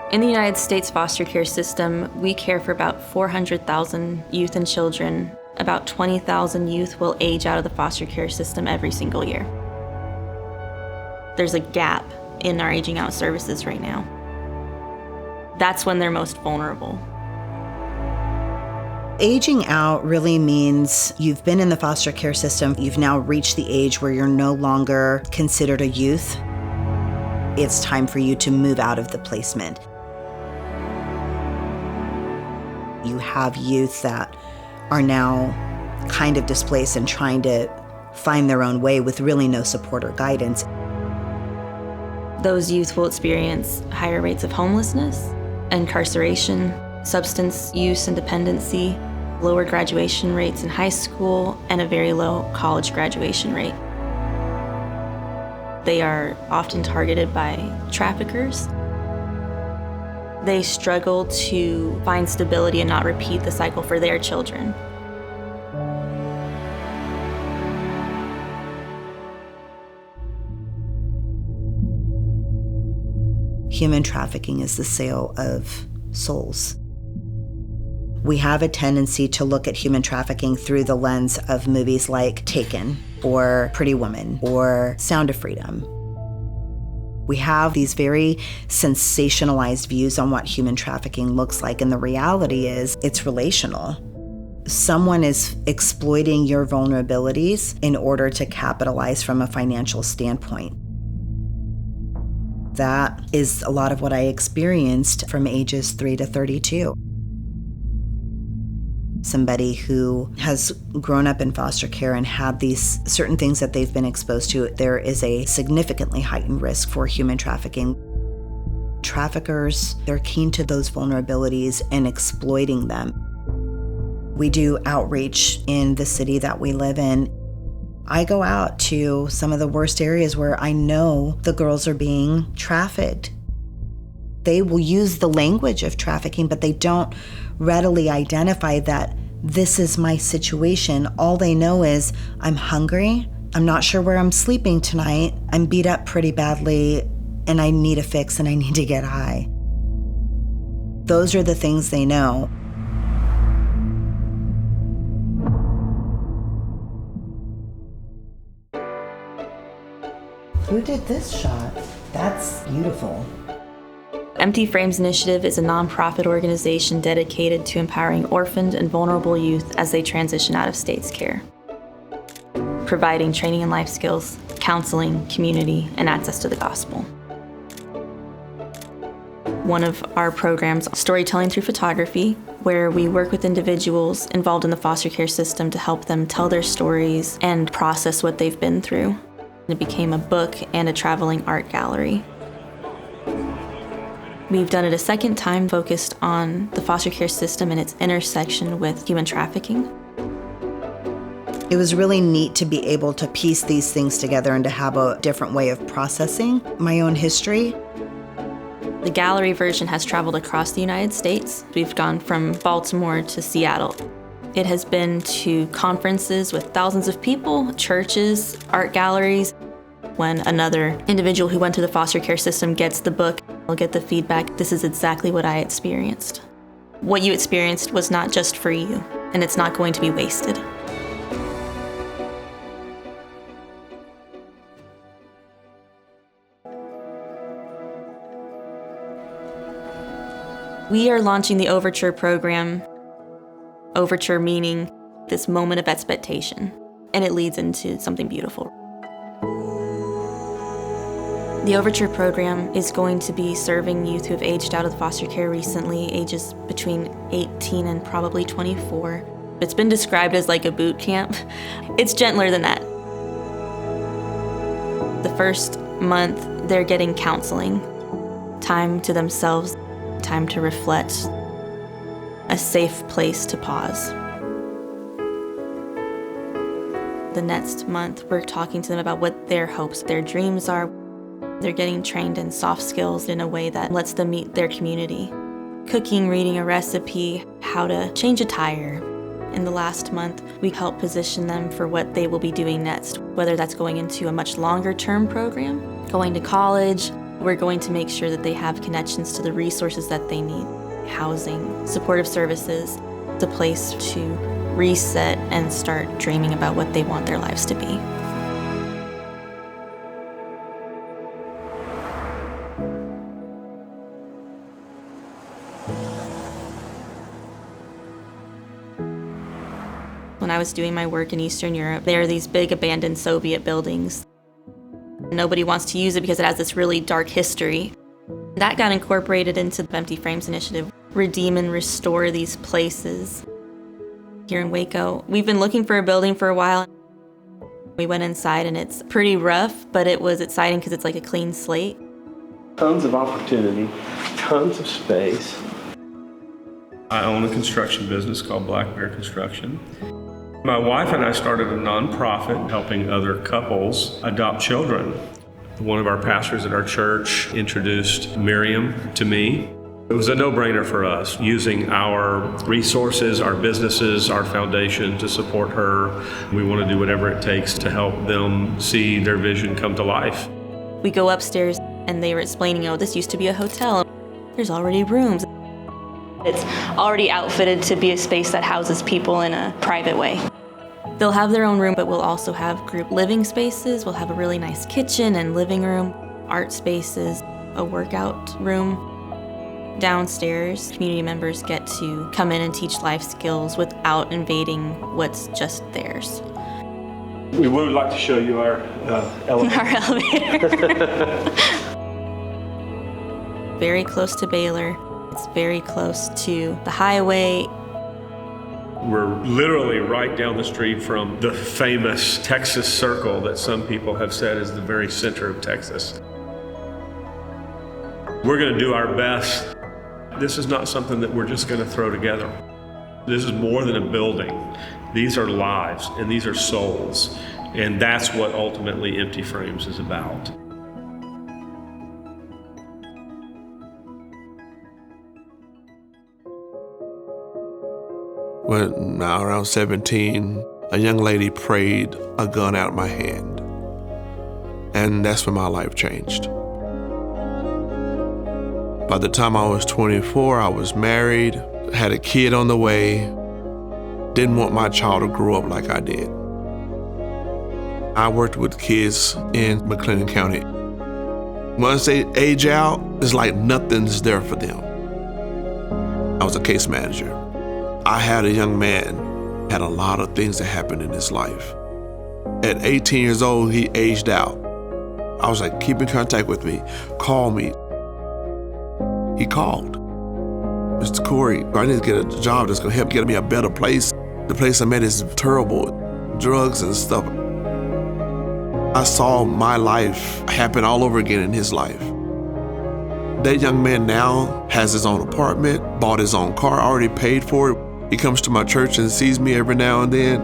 In the United States foster care system, we care for about 400,000 youth and children. About 20,000 youth will age out of the foster care system every single year. There's a gap in our aging out services right now. That's when they're most vulnerable. Aging out really means you've been in the foster care system, you've now reached the age where you're no longer considered a youth. It's time for you to move out of the placement. You have youth that are now kind of displaced and trying to find their own way with really no support or guidance. Those youth will experience higher rates of homelessness, incarceration, substance use and dependency, lower graduation rates in high school, and a very low college graduation rate. They are often targeted by traffickers. They struggle to find stability and not repeat the cycle for their children. Human trafficking is the sale of souls. We have a tendency to look at human trafficking through the lens of movies like Taken, or Pretty Woman, or Sound of Freedom. We have these very sensationalized views on what human trafficking looks like, and the reality is it's relational. Someone is exploiting your vulnerabilities in order to capitalize from a financial standpoint. That is a lot of what I experienced from ages 3 to 32. Somebody who has grown up in foster care and had these certain things that they've been exposed to, there is a significantly heightened risk for human trafficking. Traffickers, they're keen to those vulnerabilities and exploiting them. We do outreach in the city that we live in. I go out to some of the worst areas where I know the girls are being trafficked. They will use the language of trafficking, but they don't readily identify that this is my situation. All they know is I'm hungry, I'm not sure where I'm sleeping tonight, I'm beat up pretty badly, and I need a fix and I need to get high. Those are the things they know. Who did this shot? That's beautiful. Empty Frames Initiative is a nonprofit organization dedicated to empowering orphaned and vulnerable youth as they transition out of state's care, providing training and life skills, counseling, community, and access to the gospel. One of our programs, Storytelling Through Photography, where we work with individuals involved in the foster care system to help them tell their stories and process what they've been through. It became a book and a traveling art gallery. We've done it a second time, focused on the foster care system and its intersection with human trafficking. It was really neat to be able to piece these things together and to have a different way of processing my own history. The gallery version has traveled across the United States. We've gone from Baltimore to Seattle. It has been to conferences with thousands of people, churches, art galleries. When another individual who went through the foster care system gets the book, they'll get the feedback, this is exactly what I experienced. What you experienced was not just for you, and it's not going to be wasted. We are launching the Overture program. Overture meaning this moment of expectation, and it leads into something beautiful. The Overture program is going to be serving youth who have aged out of foster care recently, ages between 18 and probably 24. It's been described as like a boot camp. It's gentler than that. The first month, they're getting counseling, time to themselves, time to reflect, a safe place to pause. The next month, we're talking to them about what their hopes, their dreams are. They're getting trained in soft skills in a way that lets them meet their community. Cooking, reading a recipe, how to change a tire. In the last month, we help position them for what they will be doing next, whether that's going into a much longer term program, going to college, We're going to make sure that they have connections to the resources that they need: housing, supportive services, a place to reset and start dreaming about what they want their lives to be. When I was doing my work in Eastern Europe, there are these big abandoned Soviet buildings. Nobody wants to use it because it has this really dark history. That got incorporated into the Empty Frames initiative. Redeem and restore these places. Here in Waco, we've been looking for a building for a while. We went inside and it's pretty rough, but it was exciting because it's like a clean slate. Tons of opportunity, tons of space. I own a construction business called Black Bear Construction. My wife and I started a nonprofit helping other couples adopt children. One of our pastors at our church introduced Miriam to me. It was a no-brainer for us, using our resources, our businesses, our foundation to support her. We want to do whatever it takes to help them see their vision come to life. We go upstairs and they were explaining, this used to be a hotel. There's already rooms. It's already outfitted to be a space that houses people in a private way. They'll have their own room, but we'll also have group living spaces. We'll have a really nice kitchen and living room, art spaces, a workout room. Downstairs, community members get to come in and teach life skills without invading what's just theirs. We would like to show you our elevator. Our elevator. Very close to Baylor. It's very close to the highway. We're literally right down the street from the famous Texas Circle that some people have said is the very center of Texas. We're going to do our best. This is not something that we're just going to throw together. This is more than a building. These are lives and these are souls. And that's what ultimately Empty Frames is about. When I was around 17, a young lady prayed a gun out of my hand. And that's when my life changed. By the time I was 24, I was married, had a kid on the way, didn't want my child to grow up like I did. I worked with kids in McLennan County. Once they age out, it's like nothing's there for them. I was a case manager. I had a young man, had a lot of things that happened in his life. At 18 years old, he aged out. I was like, keep in contact with me, call me. He called. Mr. Cory, I need to get a job that's gonna help get me a better place. The place I'm at is terrible, drugs and stuff. I saw my life happen all over again in his life. That young man now has his own apartment, bought his own car, already paid for it. He comes to my church and sees me every now and then.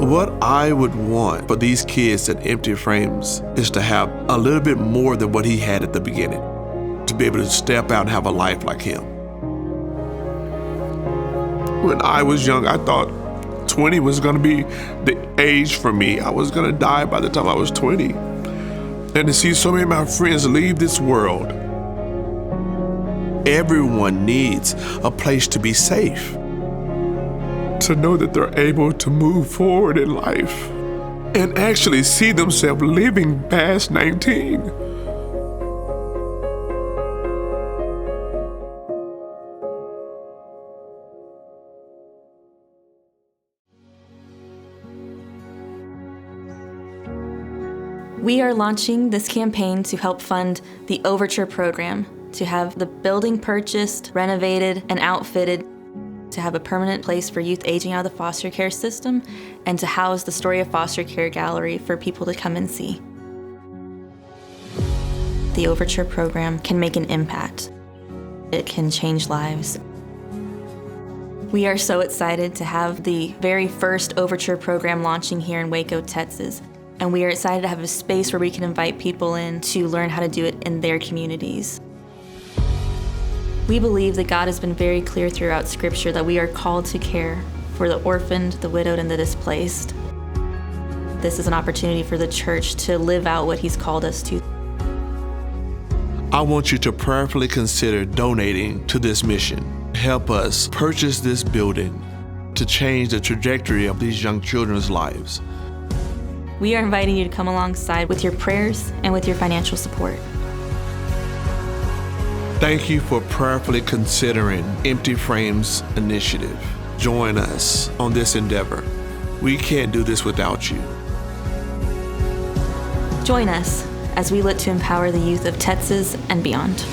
What I would want for these kids at Empty Frames is to have a little bit more than what he had at the beginning, to be able to step out and have a life like him. When I was young, I thought 20 was gonna be the age for me. I was gonna die by the time I was 20. And to see so many of my friends leave this world, everyone needs a place to be safe, to know that they're able to move forward in life and actually see themselves living past 19. We are launching this campaign to help fund the Overture program, to have the building purchased, renovated, and outfitted, to have a permanent place for youth aging out of the foster care system, and to house the Story of Foster Care gallery for people to come and see. The Overture program can make an impact. It can change lives. We are so excited to have the very first Overture program launching here in Waco, Texas. And we are excited to have a space where we can invite people in to learn how to do it in their communities. We believe that God has been very clear throughout Scripture that we are called to care for the orphaned, the widowed, and the displaced. This is an opportunity for the church to live out what He's called us to. I want you to prayerfully consider donating to this mission. Help us purchase this building to change the trajectory of these young children's lives. We are inviting you to come alongside with your prayers and with your financial support. Thank you for prayerfully considering Empty Frames Initiative. Join us on this endeavor. We can't do this without you. Join us as we look to empower the youth of Texas and beyond.